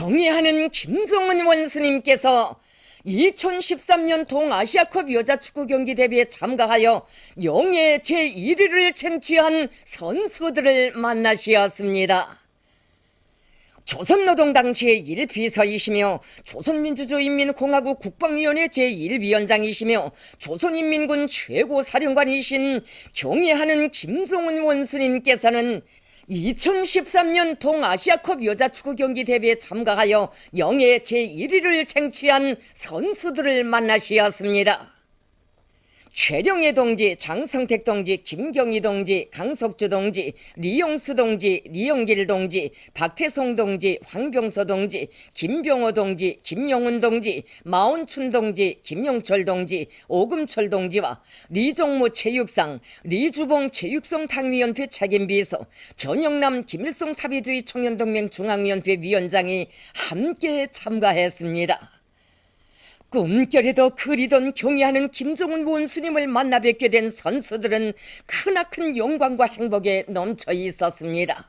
경애하는 김성은 원수님께서 2013년 동아시아컵 여자축구 경기 대회에 참가하여 영예 제1위를 쟁취한 선수들을 만나시었습니다. 조선노동당 제1비서이시며 조선민주주의인민공화국 국방위원회 제1위원장이시며 조선인민군 최고사령관이신 경애하는 김성은 원수님께서는 2013년 동아시아컵 여자축구 경기 대회에 참가하여 영예 제1위를 쟁취한 선수들을 만나시었습니다. 최령해 동지, 장성택 동지, 김경희 동지, 강석주 동지, 리용수 동지, 리용길 동지, 박태송 동지, 황병서 동지, 김병호 동지, 김영훈 동지, 마온춘 동지, 김용철 동지, 오금철 동지와 리종무 체육상, 리주봉 체육성탕위원회 책임비서, 전영남 김일성 사회주의 청년동맹 중앙위원회 위원장이 함께 참가했습니다. 꿈결에도 그리던 경애하는 김성은 원수님을 만나 뵙게 된 선수들은 크나큰 영광과 행복에 넘쳐 있었습니다.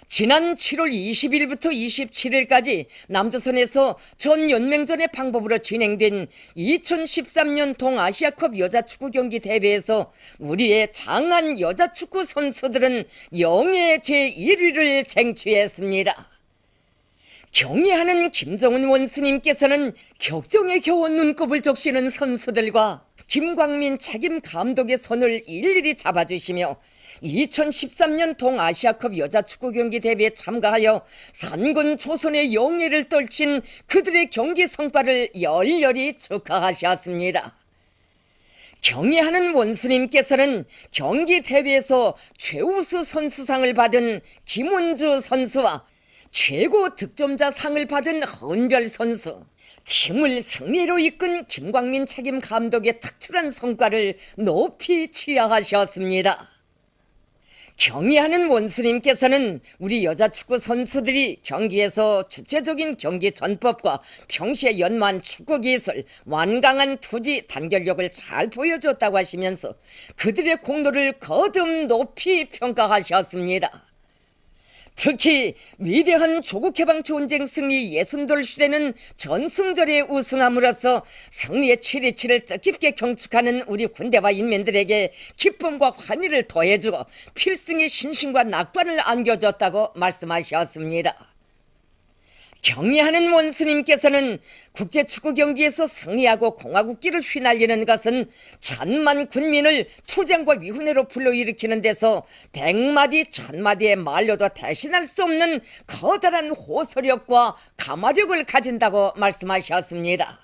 지난 7월 20일부터 27일까지 남조선에서 전 연맹전의 방법으로 진행된 2013년 동아시아컵 여자축구 경기 대회에서 우리의 장한 여자축구 선수들은 영예 제1위를 쟁취했습니다. 경애하는 김성은 원수님께서는 격정에 겨워 눈곱을 적시는 선수들과 김광민 책임 감독의 손을 일일이 잡아주시며 2013년 동아시아컵 여자축구 경기 대회에 참가하여 산군 조선의 영예를 떨친 그들의 경기 성과를 열렬히 축하하셨습니다. 경애하는 원수님께서는 경기 대회에서 최우수 선수상을 받은 김원주 선수와 최고 득점자 상을 받은 헌별 선수, 팀을 승리로 이끈 김광민 책임 감독의 특출한 성과를 높이 치하하셨습니다. 경애하는 원수님께서는 우리 여자축구 선수들이 경기에서 주체적인 경기 전법과 평시에 연마한 축구 기술, 완강한 투지, 단결력을 잘 보여줬다고 하시면서 그들의 공로를 거듭 높이 평가하셨습니다. 특히 위대한 조국해방전쟁 승리 60돌 시대는 전승절에 우승함으로써 승리의 727을 뜻깊게 경축하는 우리 군대와 인민들에게 기쁨과 환희를 더해주고 필승의 신심과 낙관을 안겨줬다고 말씀하셨습니다. 경애하는 원수님께서는 국제축구 경기에서 승리하고 공화국기를 휘날리는 것은 천만 군민을 투쟁과 위훈회로 불러일으키는 데서 100마디 1000마디의 말로도 대신할 수 없는 커다란 호소력과 감화력을 가진다고 말씀하셨습니다.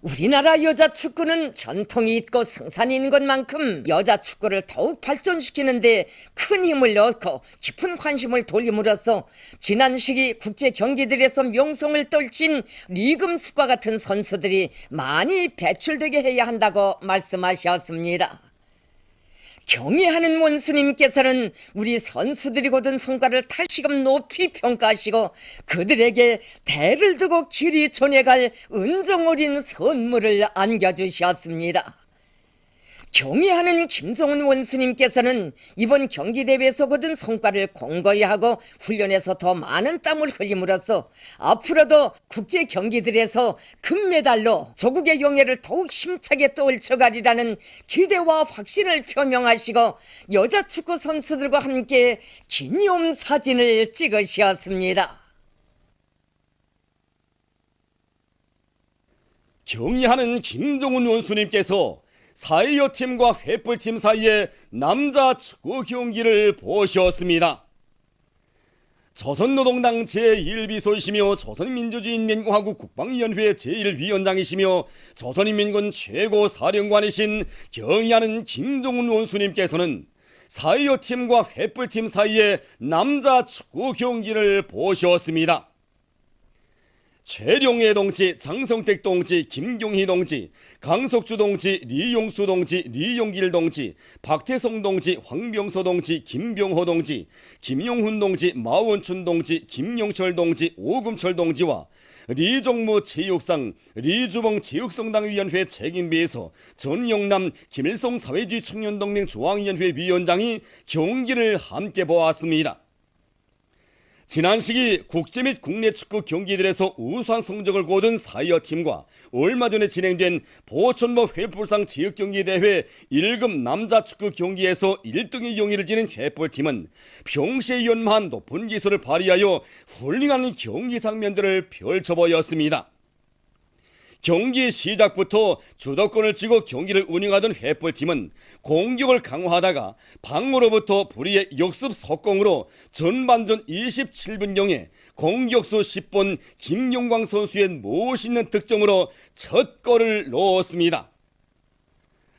우리나라 여자축구는 전통이 있고 승산이 있는 것만큼 여자축구를 더욱 발전시키는데 큰 힘을 넣고 깊은 관심을 돌림으로써 지난 시기 국제경기들에서 명성을 떨친 리금숙과 같은 선수들이 많이 배출되게 해야 한다고 말씀하셨습니다. 경애하는 원수님께서는 우리 선수들이 거둔 성과를 다시금 높이 평가하시고 그들에게 대를 두고 길이 전해갈 은정 어린 선물을 안겨주셨습니다. 경애하는 김성은 원수님께서는 이번 경기대회에서 거둔 성과를 공고히 하고 훈련에서 더 많은 땀을 흘림으로써 앞으로도 국제경기들에서 금메달로 조국의 영예를 더욱 힘차게 떨쳐가리라는 기대와 확신을 표명하시고 여자축구 선수들과 함께 기념사진을 찍으셨습니다. 경애하는 김성은 원수님께서 사회여팀과 횃불팀 사이의 남자 축구 경기를 보셨습니다. 조선노동당 제1비서이시며 조선민주주의인민공화국 국방위원회 제1위원장이시며 조선인민군 최고사령관이신 경애하는 김성은 원수님께서는 사회여팀과 횃불팀 사이의 남자 축구 경기를 보셨습니다. 최령해 동지, 장성택 동지, 김경희 동지, 강석주 동지, 리용수 동지, 리용길 동지, 박태송 동지, 황병서 동지, 김병호 동지, 김용훈 동지, 마원춘 동지, 김용철 동지, 오금철 동지와 리종무 체육상, 리주봉 체육성당위원회 책임비서, 전영남 김일성 사회주의 청년동맹 중앙위원회 위원장이 경기를 함께 보았습니다. 지난 시기 국제 및 국내 축구 경기들에서 우수한 성적을 거둔 사이어팀과 얼마 전에 진행된 보천모 회불상 지역경기대회 1급 남자 축구 경기에서 1등의 용의를 지닌 회불팀은 평시에 연마한 높은 기술을 발휘하여 훌륭한 경기 장면들을 펼쳐보였습니다. 경기 시작부터 주도권을 쥐고 경기를 운영하던 회불팀은 공격을 강화하다가 방어로부터 불의의 역습 속공으로 전반전 27분경에 공격수 10번 김용광 선수의 멋있는 득점으로 첫 골을 넣었습니다.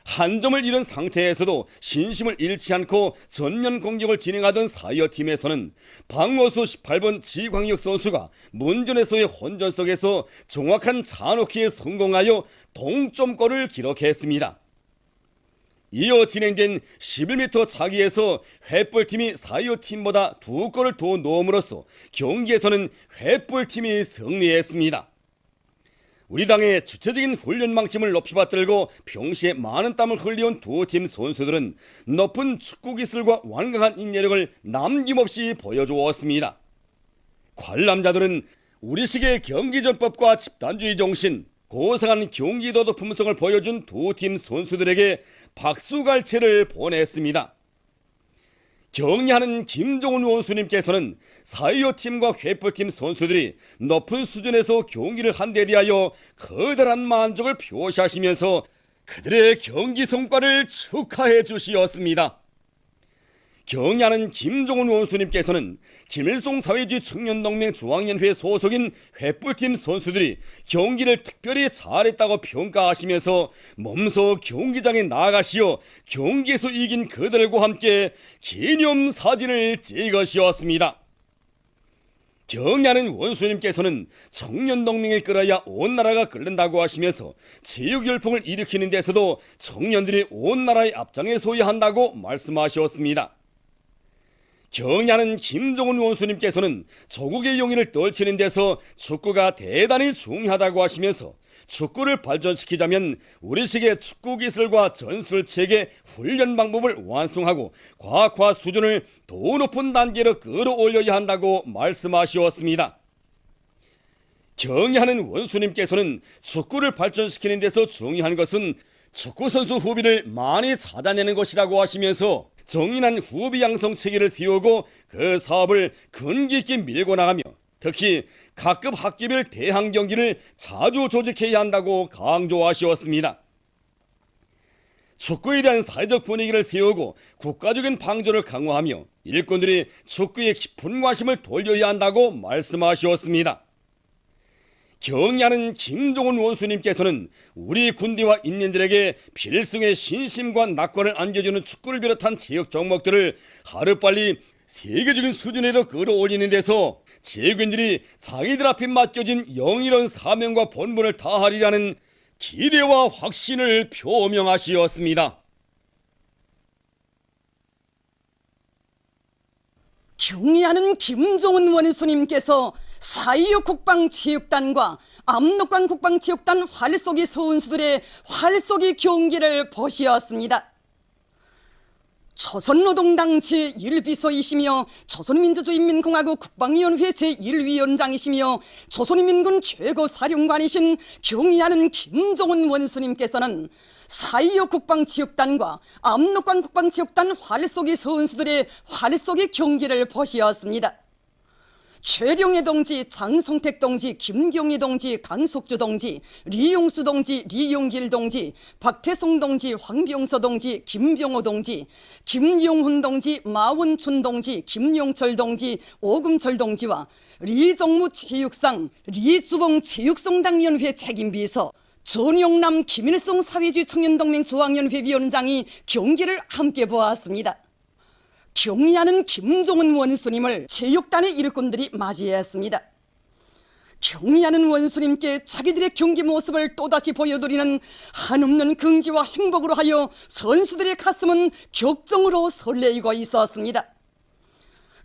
한 점을 잃은 상태에서도 신심을 잃지 않고 전면 공격을 진행하던 사이어팀에서는 방어수 18번 지광혁 선수가 문전에서의 혼전 속에서 정확한 잔혹기에 성공하여 동점골을 기록했습니다. 이어 진행된 11m 차기에서 회불팀이 사이어팀보다 2골을 더 넣음으로써 경기에서는 회불팀이 승리했습니다. 우리 당의 주체적인 훈련 방침을 높이 받들고 평시에 많은 땀을 흘려온 두 팀 선수들은 높은 축구 기술과 완강한 인내력을 남김없이 보여주었습니다. 관람자들은 우리식의 경기전법과 집단주의 정신, 고상한 경기도덕 품성을 보여준 두 팀 선수들에게 박수갈채를 보냈습니다. 격려하는 김종훈 원수님께서는 사이어팀과 회불팀 선수들이 높은 수준에서 경기를 한 데 대하여 커다란 만족을 표시하시면서 그들의 경기 성과를 축하해 주시었습니다. 격려하는 김종훈 원수님께서는 김일성 사회주의 청년동맹 중앙연회 소속인 회불팀 선수들이 경기를 특별히 잘했다고 평가하시면서 몸소 경기장에 나가시어 경기에서 이긴 그들과 함께 기념사진을 찍으시었습니다. 격려하는 원수님께서는 청년동맹에 끌어야 온 나라가 끓는다고 하시면서 체육열풍을 일으키는 데서도 청년들이 온 나라의 앞장에 서야 한다고 말씀하셨습니다. 격려하는 김종훈 원수님께서는 조국의 용의를 떨치는 데서 축구가 대단히 중요하다고 하시면서 축구를 발전시키자면 우리식의 축구 기술과 전술 체계 훈련 방법을 완성하고 과학화 수준을 더 높은 단계로 끌어올려야 한다고 말씀하셨습니다. 격려하는 원수님께서는 축구를 발전시키는 데서 중요한 것은 축구선수 후비를 많이 찾아내는 것이라고 하시면서 정인한 후비 양성 체계를 세우고 그 사업을 근기 있게 밀고 나가며 특히 각급 학기별 대항 경기를 자주 조직해야 한다고 강조하셨습니다. 축구에 대한 사회적 분위기를 세우고 국가적인 방조를 강화하며 일꾼들이 축구에 깊은 관심을 돌려야 한다고 말씀하셨습니다. 격려하는 김종훈 원수님께서는 우리 군대와 인민들에게 필승의 신심과 낙관을 안겨주는 축구를 비롯한 체육 종목들을 하루빨리 세계적인 수준으로 끌어올리는 데서 제군들이 자기들 앞에 맡겨진 영이로운 사명과 본분을 다하리라는 기대와 확신을 표명하시었습니다. 격려하는 김종훈 원수님께서 사이어 국방체육단과 압록강 국방체육단 활쏘기 선수들의 활쏘기 경기를 보시었습니다. 조선노동당 제1비서이시며 조선민주주의인민공화국 국방위원회 제1위원장이시며 조선인민군 최고사령관이신 경의하는 김종훈 원수님께서는 사이어 국방체육단과 압록강 국방체육단 활쏘기 선수들의 활쏘기 경기를 보시었습니다. 최룡해 동지, 장성택 동지, 김경희 동지, 강석주 동지, 리용수 동지, 리용길 동지, 박태송 동지, 황병서 동지, 김병호 동지, 김용훈 동지, 마원춘 동지, 김용철 동지, 오금철 동지와 리정무 체육상, 리주봉 체육성당위원회 책임비서, 전용남 김일성 사회주의 청년동맹 중앙연회 위원장이 경기를 함께 보았습니다. 경의하는 김종훈 원수님을 체육단의 일꾼들이 맞이했습니다. 경의하는 원수님께 자기들의 경기 모습을 또다시 보여드리는 한없는 긍지와 행복으로 하여 선수들의 가슴은 격정으로 설레이고 있었습니다.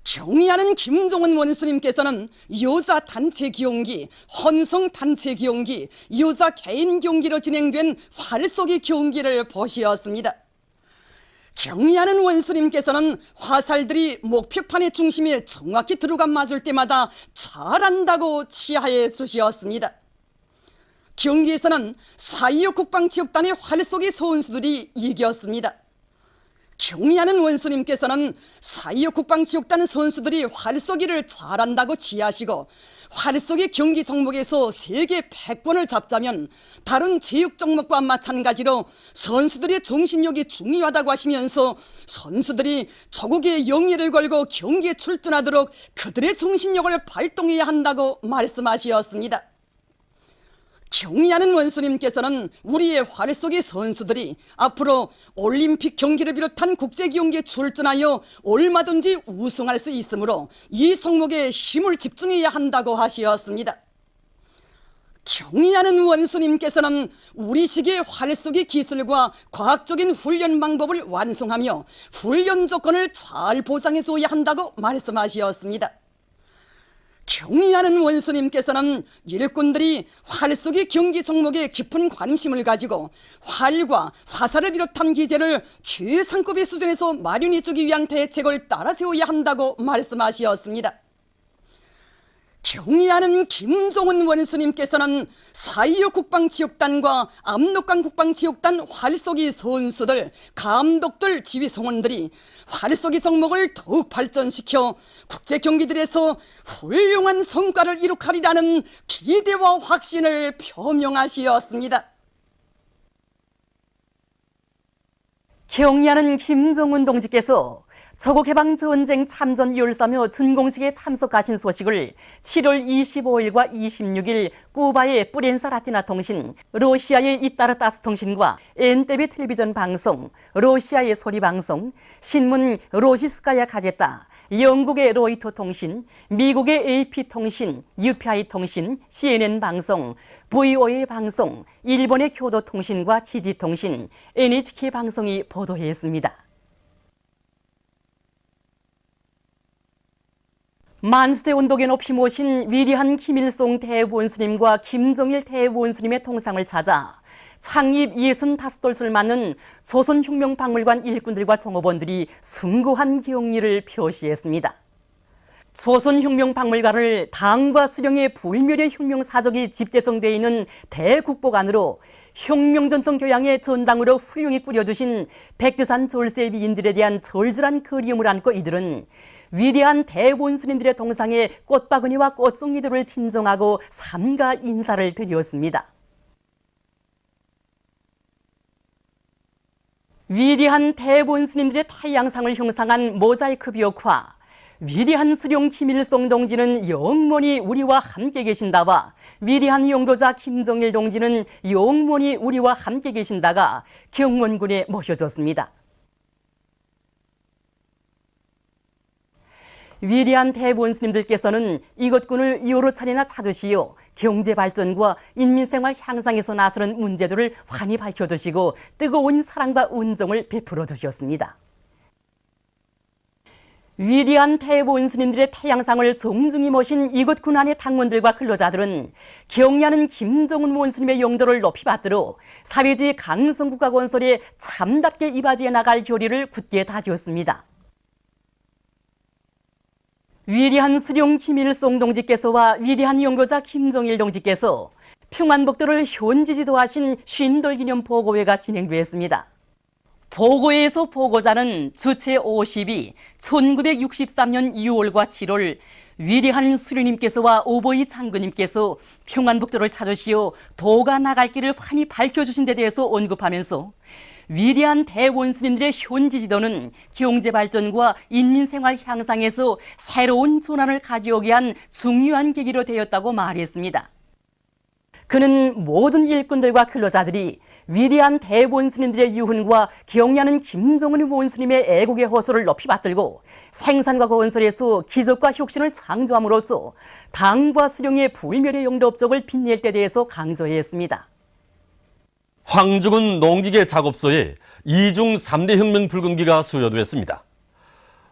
경의하는 김종훈 원수님께서는 여자 단체 경기, 혼성 단체 경기, 여자 개인 경기로 진행된 활쏘기 경기를 보시었습니다. 경의하는 원수님께서는 화살들이 목표판의 중심에 정확히 들어가 맞을 때마다 잘한다고 치하해 주시었습니다. 경기에서는 4.25 국방체육단의 활 쏘기 선수들이 이겼습니다. 경의하는 원수님께서는 4.25 국방체육단 선수들이 활 쏘기를 잘한다고 지하시고, 활 쏘기 경기 종목에서 세계 100번을 잡자면 다른 체육 종목과 마찬가지로 선수들의 정신력이 중요하다고 하시면서 선수들이 조국의 영예를 걸고 경기에 출전하도록 그들의 정신력을 발동해야 한다고 말씀하셨습니다. 경의하는 원수님께서는 우리의 활 쏘기 선수들이 앞으로 올림픽 경기를 비롯한 국제경기에 출전하여 얼마든지 우승할 수 있으므로 이 종목에 힘을 집중해야 한다고 하셨습니다. 경의하는 원수님께서는 우리식의 활 쏘기 기술과 과학적인 훈련 방법을 완성하며 훈련 조건을 잘 보장해 줘야 한다고 말씀하셨습니다. 경의하는 원수님께서는 일꾼들이 활 쏘기 경기 종목에 깊은 관심을 가지고 활과 화살을 비롯한 기제를 최상급의 수준에서 마련해 주기 위한 대책을 따라 세워야 한다고 말씀하셨습니다. 경의하는 김종훈 원수님께서는 4.25 국방체육단과 압록강 국방체육단 활쏘기 선수들, 감독들, 지휘성원들이 활쏘기 종목을 더욱 발전시켜 국제경기들에서 훌륭한 성과를 이룩하리라는 기대와 확신을 표명하시었습니다. 경의하는 김정은 동지께서 조국해방전쟁 참전 열사며 준공식에 참석하신 소식을 7월 25일과 26일 쿠바의 프렌사 라티나 통신, 러시아의 이따르타스 통신과 엔테비 텔레비전 방송, 러시아의 소리 방송, 신문 로시스카야 가제타, 영국의 로이터 통신, 미국의 AP 통신, UPI 통신, CNN 방송, VOA 방송, 일본의 교도 통신과 지지 통신, NHK 방송이 보도했습니다. 만수대 운동에 높이 모신 위대한 김일성 대원수님과 김정일 대원수님의 동상을 찾아 창립 65돌수를 맞는 조선혁명박물관 일꾼들과 종업원들이 숭고한 경의를 표시했습니다. 조선혁명박물관을 당과 수령의 불멸의 혁명사적이 집대성되어 있는 대국보관으로 혁명전통 교양의 전당으로 훌륭히 꾸려주신 백두산 졸세미인들에 대한 절절한 그리움을 안고 이들은 위대한 대원수님들의 동상에 꽃바구니와 꽃송이들을 진정하고 삼가 인사를 드렸습니다. 위대한 대원수님들의 타양상을 형상한 모자이크 벽화, 위대한 수령 김일성 동지는 영원히 우리와 함께 계신다와 위대한 용도자 김정일 동지는 영원히 우리와 함께 계신다가 경원군에 모셔졌습니다. 위대한 대원수님들께서는 이것군을 여러 차례나 찾으시어 경제발전과 인민생활 향상에서 나서는 문제들을 환히 밝혀주시고 뜨거운 사랑과 은정을 베풀어 주셨습니다. 위대한 대원수님들의 태양상을 정중히 모신 이곳 군안의 당원들과 근로자들은 경의하는 김정은 원수님의 용도를 높이 받들어 사회주의 강성국가 건설에 참답게 이바지해 나갈 결의를 굳게 다지었습니다. 위대한 수령 김일성 동지께서와 위대한 용도자 김정일 동지께서 평안북도를 현지 지도하신 쉰돌 기념 보고회가 진행되었습니다. 보고회에서 보고자는 주체 50이 1963년 6월과 7월 위대한 수령님께서와 오보이 장군님께서 평안북도를 찾으시어 도가 나갈 길을 환히 밝혀주신 데 대해서 언급하면서 위대한 대원수님들의 현지 지도는 경제발전과 인민생활 향상에서 새로운 전환을 가져오게 한 중요한 계기로 되었다고 말했습니다. 그는 모든 일꾼들과 근로자들이 위대한 대원수님들의 유훈과 경의하는 김정은 원수님의 애국의 호소를 높이 받들고 생산과 건설에서 기적과 혁신을 창조함으로써 당과 수령의 불멸의 용도 업적을 빛낼 데 대해서 강조했습니다. 황주군 농기계 작업소에 2중 3대 혁명 불금기가 수여됐습니다.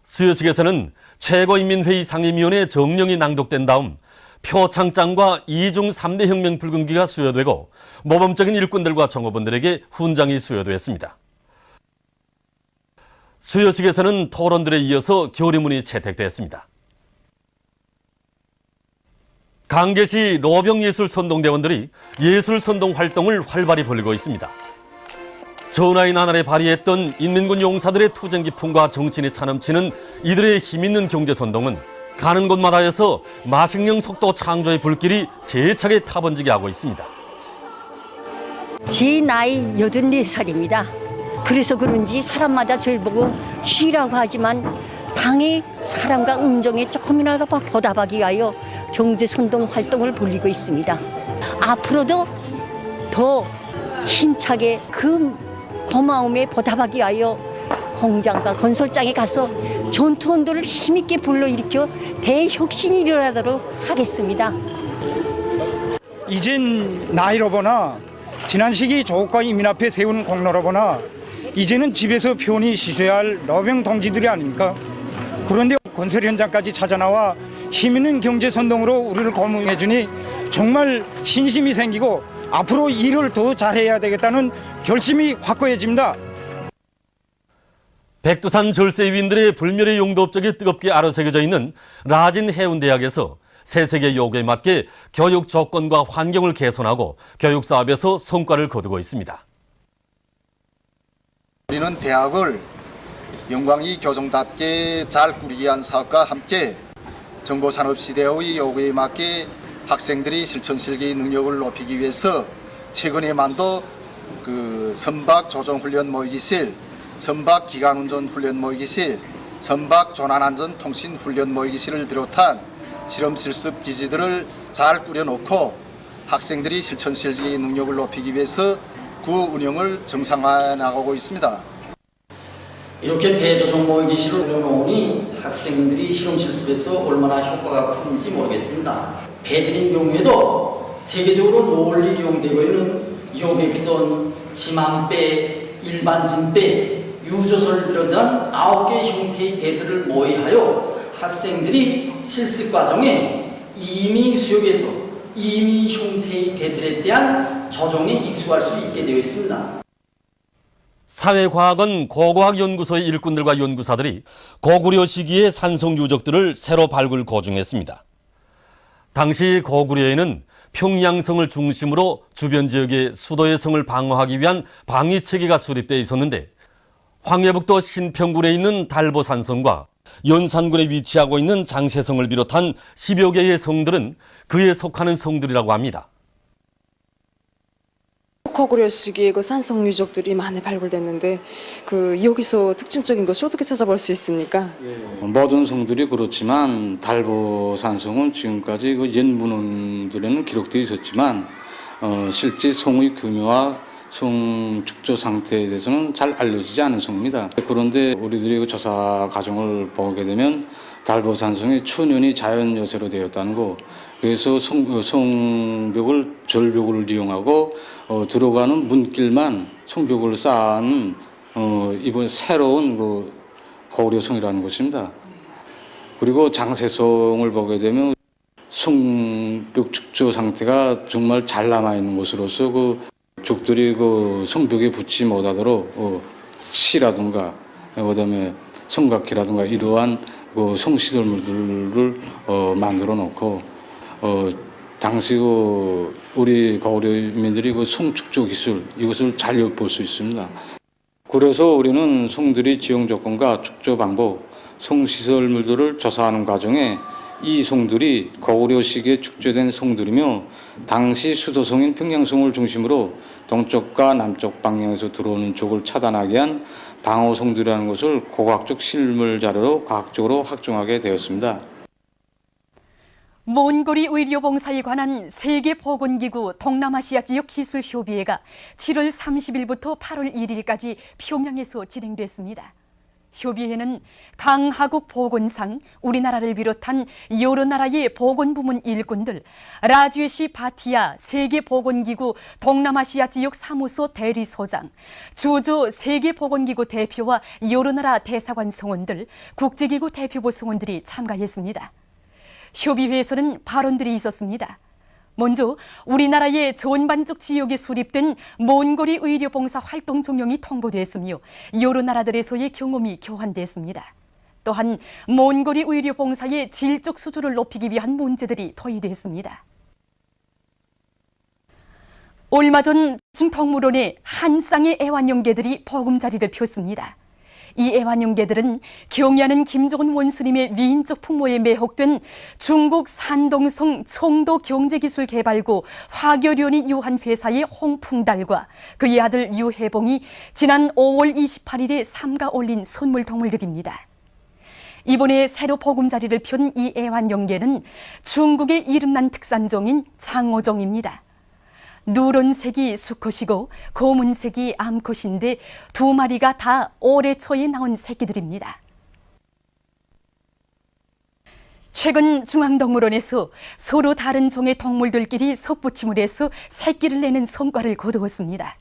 수여식에서는 최고인민회의 상임위원회 정령이 낭독된 다음 표창장과 2중 3대 혁명 불금기가 수여되고 모범적인 일꾼들과 종업원들에게 훈장이 수여됐습니다. 수여식에서는 토론들에 이어서 결의문이 채택됐습니다. 강계시 로병예술선동대원들이 예술선동 활동을 활발히 벌이고 있습니다. 전하의 나날에 발휘했던 인민군 용사들의 투쟁 기품과 정신이 차넘치는 이들의 힘있는 경제선동은 가는 곳마다에서 마식령 속도 창조의 불길이 세차게 타번지게 하고 있습니다. 제 나이 84살입니다. 그래서 그런지 사람마다 저를 보고 쉬라고 하지만 당의 사랑과 운정에 조금이라도 보답하기 위하여 경제선동 활동을 벌이고 있습니다. 앞으로도 더 힘차게 그 고마움에 보답하기 위하여 공장과 건설장에 가서 전투원들을 힘있게 불러일으켜 대혁신이 일어나도록 하겠습니다. 이젠 나이로 보나 지난 시기 조국과 인민 앞에 세운 공로로 보나 이제는 집에서 편히 쉬셔야 할 러병 동지들이 아닙니까? 그런데 건설 현장까지 찾아나와 힘있는 경제선동으로 우리를 고문해 주니 정말 신심이 생기고 앞으로 일을 더 잘해야 되겠다는 결심이 확고해집니다. 백두산 절세위인들의 불멸의 용도 업적이 뜨겁게 아로새겨져 있는 라진 해운대학에서 세세계 요구에 맞게 교육 조건과 환경을 개선하고 교육 사업에서 성과를 거두고 있습니다. 우리는 대학을 영광이 교정답게 잘 꾸리기 위한 사업과 함께 정보산업 시대의 요구에 맞게 학생들이 실천 실기 능력을 높이기 위해서 최근에만도 선박 조종 훈련 모의기실, 선박 기관운전 훈련 모의기실, 선박 조난안전 통신 훈련 모의기실을 비롯한 실험 실습 기지들을 잘 꾸려놓고 학생들이 실천 실기 능력을 높이기 위해서 그 운영을 정상화해 나가고 있습니다. 이렇게 배 조종 모의기실을 올려놓으니 학생들이 실험 실습에서 얼마나 효과가 큰지 모르겠습니다. 배들인 경우에도 세계적으로 널리 이용되고 있는 요백선, 지만배, 일반진배, 유조선을 비롯한 9개 형태의 배들을 모의하여 학생들이 실습 과정에 이미 수역에서 이미 형태의 배들에 대한 조종에 익숙할 수 있게 되어 있습니다. 사회과학원 고고학연구소의 일꾼들과 연구사들이 고구려 시기의 산성 유적들을 새로 발굴 고증했습니다. 당시 고구려에는 평양성을 중심으로 주변 지역의 수도의 성을 방어하기 위한 방위체계가 수립되어 있었는데 황해북도 신평군에 있는 달보산성과 연산군에 위치하고 있는 장세성을 비롯한 10여 개의 성들은 그에 속하는 성들이라고 합니다. 고구려 시기에 그 산성 유적들이 많이 발굴됐는데 여기서 특징적인 것을 어떻게 찾아볼 수 있습니까? 모든 성들이 그렇지만 달보산성은 지금까지 그 옛 문헌들에는 기록되어 있었지만 실제 성의 규모와 성 축조 상태에 대해서는 잘 알려지지 않은 성입니다. 그런데 우리들이 그 조사 과정을 보게 되면 달보산성이 천연이 자연 요새로 되었다는 거, 그래서 성벽을 절벽을 이용하고 들어가는 문길만 성벽을 쌓은 이번 새로운 그 고구려성이라는 것입니다. 그리고 장세성을 보게 되면 성벽 축조 상태가 정말 잘 남아 있는 것으로서 그 족들이 그 성벽에 붙지 못하도록 치라든가 그다음에 성각기라든가 이러한 그 성시설물들을 만들어 놓고 당시 그 우리 고구려민들이 그 성축조 기술 이것을 잘 엿볼 수 있습니다. 그래서 우리는 성들이 지형 조건과 축조 방법, 성시설물들을 조사하는 과정에 이 성들이 고구려 시기에 축조된 성들이며 당시 수도성인 평양성을 중심으로 동쪽과 남쪽 방향에서 들어오는 족을 차단하기 위한 방어성들이라는 것을 고고학적 실물 자료로 과학적으로 확정하게 되었습니다. 몬고리 의료봉사에 관한 세계보건기구 동남아시아 지역 기술협의회가 7월 30일부터 8월 1일까지 평양에서 진행됐습니다. 협의회는 강하국 보건상 우리나라를 비롯한 여러 나라의 보건부문 일꾼들, 라주에시 바티아 세계보건기구 동남아시아 지역 사무소 대리소장, 주조 세계보건기구 대표와 여러 나라 대사관 성원들, 국제기구 대표부 성원들이 참가했습니다. 협의회에서는 발언들이 있었습니다. 먼저 우리나라의 전반적 지역에 수립된 몬고리 의료봉사 활동 종용이 통보됐으며 여러 나라들에서의 경험이 교환됐습니다. 또한 몬고리 의료봉사의 질적 수준을 높이기 위한 문제들이 토의됐습니다. 얼마 전 중동물원에 한 쌍의 애완용개들이 보금자리를 폈습니다. 이 애완용개들은 경애하는 김정은 원수님의 미인적 풍모에 매혹된 중국 산동성 청도 경제기술개발구 화교련이 유한 회사의 홍풍달과 그의 아들 유해봉이 지난 5월 28일에 삼가 올린 선물 동물들입니다. 이번에 새로 보금자리를 편 이 애완용개는 중국의 이름난 특산종인 장어종입니다. 누런색이 수컷이고 검은색이 암컷인데 두 마리가 다 올해 초에 나온 새끼들입니다. 최근 중앙동물원에서 서로 다른 종의 동물들끼리 속붙임을 해서 새끼를 내는 성과를 거두었습니다.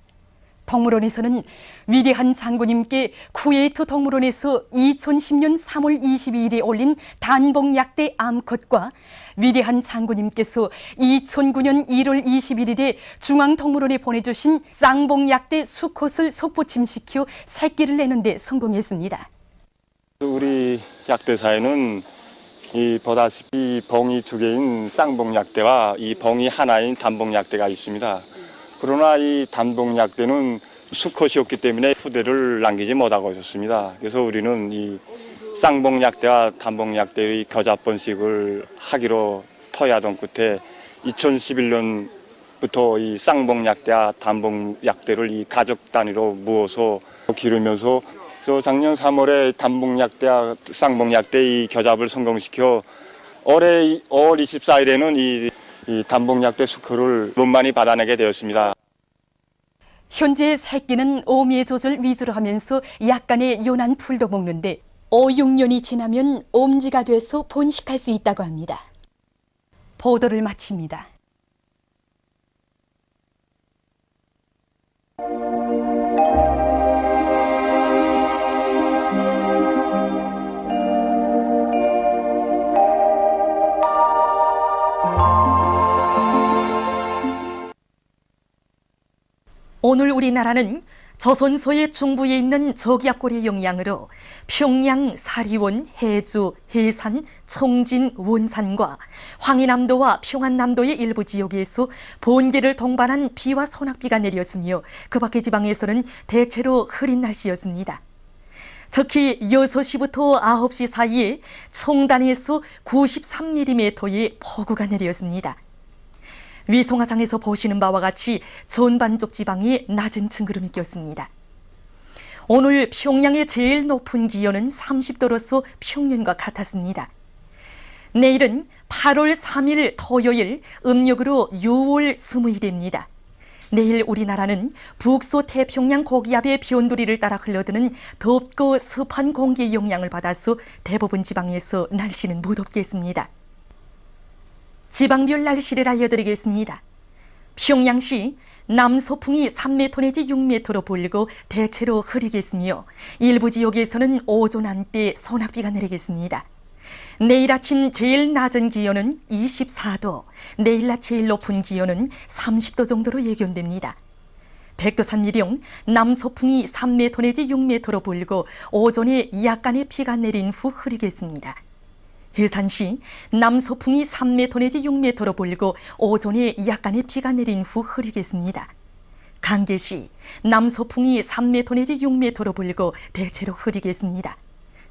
동물원에서는 위대한 장군님께 쿠웨이트 동물원에서 2010년 3월 22일에 올린 단봉약대 암컷과 위대한 장군님께서 2009년 1월 21일에 중앙동물원에 보내주신 쌍봉약대 수컷을 속붙임시켜 새끼를 내는 데 성공했습니다. 우리 약대사에는 보다시피 봉이 두 개인 쌍봉약대와 이 봉이 하나인 단봉약대가 있습니다. 그러나 이 단봉약대는 수컷이었기 때문에 후대를 남기지 못하고 있었습니다. 그래서 우리는 이 쌍봉약대와 단봉약대의 겨잡번식을 하기로 토의하던 끝에 2011년부터 이 쌍봉약대와 단봉약대를 이 가족 단위로 모아서 기르면서 그래서 작년 3월에 단봉약대와 쌍봉약대의 겨잡을 성공시켜 올해 5월 24일에는 이 단봉약대 수컷을 몸만이 받아내게 되었습니다. 현재 새끼는 오미의 조절 위주로 하면서 약간의 연한 풀도 먹는데 5, 6년이 지나면 옴지가 돼서 번식할 수 있다고 합니다. 보도를 마칩니다. 오늘 우리나라는 조선소의 중부에 있는 저기압골의 영향으로 평양, 사리원, 해주, 해산, 청진, 원산과 황해남도와 평안남도의 일부 지역에서 번개를 동반한 비와 소낙비가 내렸으며 그 밖의 지방에서는 대체로 흐린 날씨였습니다. 특히 6시부터 9시 사이에 청단에서 93mm의 폭우가 내렸습니다. 위성화상에서 보시는 바와 같이 전반적 지방에 낮은 층구름이 꼈습니다. 오늘 평양의 제일 높은 기온은 30도로서 평년과 같았습니다. 내일은 8월 3일 토요일, 음력으로 6월 20일입니다. 내일 우리나라는 북서태평양 고기압의 변두리를 따라 흘러드는 덥고 습한 공기의 영향을 받아서 대부분 지방에서 날씨는 무덥겠습니다. 지방별 날씨를 알려드리겠습니다. 평양시 남서풍이 3m 내지 6m로 불고 대체로 흐리겠으며 일부 지역에서는 오전 한때 소낙비가 내리겠습니다. 내일 아침 제일 낮은 기온은 24도, 내일 낮 제일 높은 기온은 30도 정도로 예견됩니다. 백두산미령 남서풍이 3m 내지 6m로 불고 오전에 약간의 비가 내린 후 흐리겠습니다. 해산시 남서풍이 3m 내지 6m로 불고 오전에 약간의 비가 내린 후 흐리겠습니다. 강계시 남서풍이 3m 내지 6m로 불고 대체로 흐리겠습니다.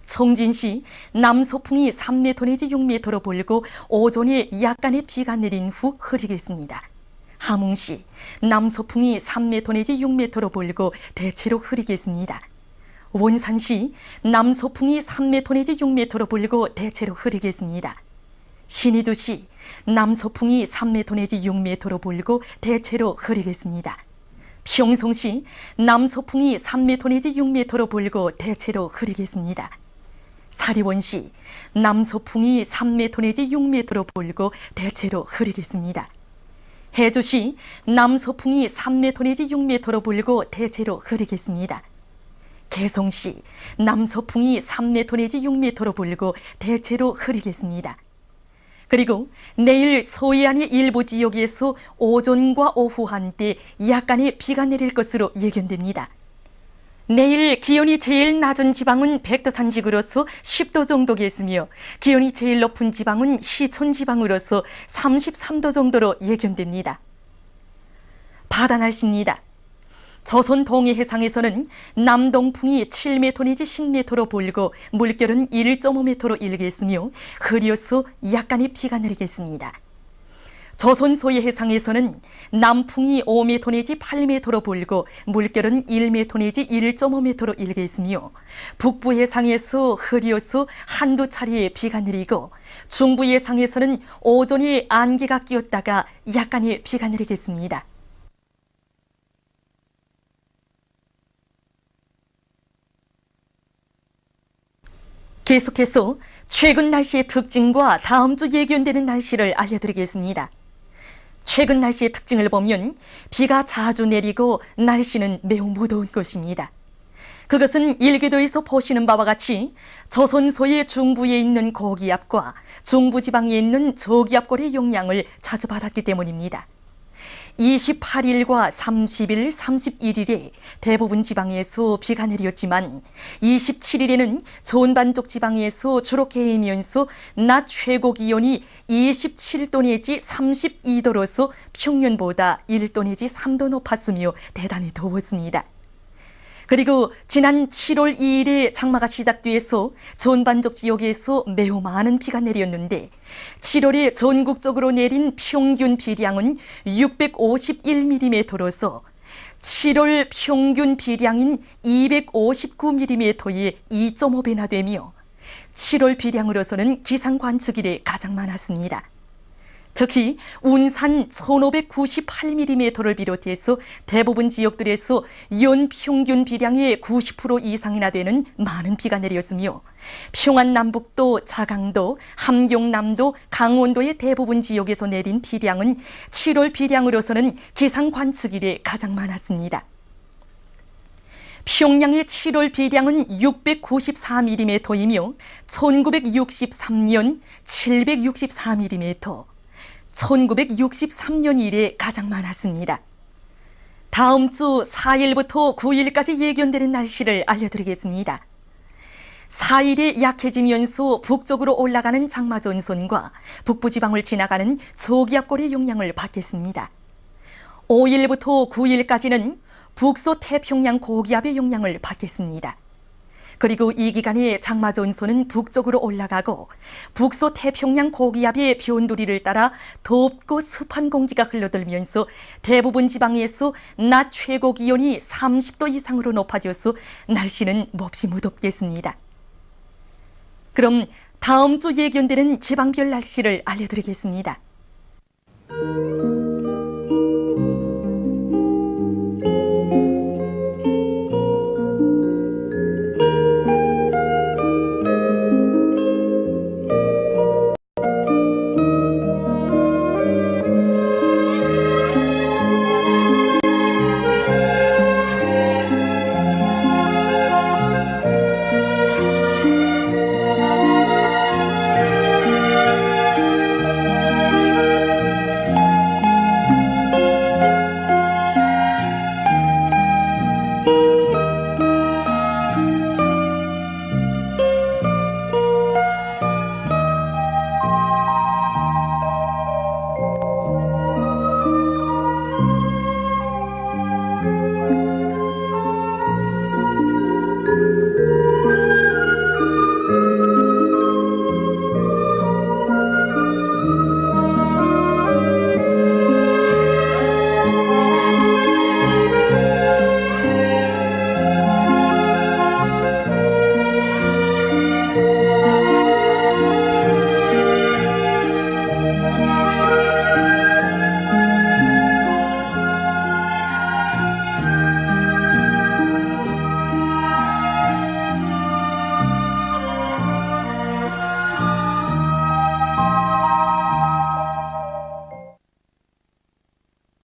청진시 남서풍이 3m 내지 6m로 불고 오전에 약간의 비가 내린 후 흐리겠습니다. 함흥시 남서풍이 3m 내지 6m로 불고 대체로 흐리겠습니다. 원산시 남서풍이 3m 내지 6m로 불고 대체로 흐리겠습니다. 신의주시 남서풍이 3m 내지 6m로 불고 대체로 흐리겠습니다. 평성시 남서풍이 3m 내지 6m로 불고 대체로 흐리겠습니다. 사리원시 남서풍이 3m 내지 6m로 불고 대체로 흐리겠습니다. 해주시 남서풍이 3m 내지 6m로 불고 대체로 흐리겠습니다. 개성시 남서풍이 3m 내지 6m로 불고 대체로 흐리겠습니다. 그리고 내일 서해안의 일부 지역에서 오전과 오후 한때 약간의 비가 내릴 것으로 예견됩니다. 내일 기온이 제일 낮은 지방은 백도 산지구로서 10도 정도겠으며 기온이 제일 높은 지방은 시촌 지방으로서 33도 정도로 예견됩니다. 바다 날씨입니다. 조선 동해 해상에서는 남동풍이 7m 내지 10m로 불고 물결은 1.5m로 일겠으며 흐려서 약간의 비가 내리겠습니다. 조선 서해 해상에서는 남풍이 5m 내지 8m로 불고 물결은 1m 내지 1.5m로 일겠으며 북부 해상에서 흐려서 한두 차례 비가 내리고 중부 해상에서는 오전에 안개가 끼었다가 약간의 비가 내리겠습니다. 계속해서 최근 날씨의 특징과 다음 주 예견되는 날씨를 알려드리겠습니다. 최근 날씨의 특징을 보면 비가 자주 내리고 날씨는 매우 무더운 것입니다. 그것은 일기도에서 보시는 바와 같이 조선소의 중부에 있는 고기압과 중부지방에 있는 저기압골의 영향을 자주 받았기 때문입니다. 28일과 30일, 31일에 대부분 지방에서 비가 내렸지만 27일에는 전반적 지방에서 주로 개이면서 낮 최고 기온이 27도 내지 32도로서 평년보다 1도 내지 3도 높았으며 대단히 더웠습니다. 그리고 지난 7월 2일에 장마가 시작돼서 전반적 지역에서 매우 많은 비가 내렸는데 7월에 전국적으로 내린 평균 비량은 651mm로서 7월 평균 비량인 259mm의 2.5배나 되며 7월 비량으로서는 기상 관측 이래 가장 많았습니다. 특히 운산 1598mm를 비롯해서 대부분 지역들에서 연평균 비량의 90% 이상이나 되는 많은 비가 내렸으며 평안남북도, 자강도, 함경남도, 강원도의 대부분 지역에서 내린 비량은 7월 비량으로서는 기상 관측 이래 가장 많았습니다. 평양의 7월 비량은 694mm이며 1963년 764mm, 1963년 이래 가장 많았습니다. 다음 주 4일부터 9일까지 예견되는 날씨를 알려드리겠습니다. 4일에 약해지면서 북쪽으로 올라가는 장마전선과 북부지방을 지나가는 저기압골의 영향을 받겠습니다. 5일부터 9일까지는 북서태평양 고기압의 영향을 받겠습니다. 그리고 이 기간에 장마전선은 북쪽으로 올라가고 북서태평양 고기압의 변두리를 따라 덥고 습한 공기가 흘러들면서 대부분 지방에서 낮 최고 기온이 30도 이상으로 높아져서 날씨는 몹시 무덥겠습니다. 그럼 다음 주 예견되는 지방별 날씨를 알려드리겠습니다.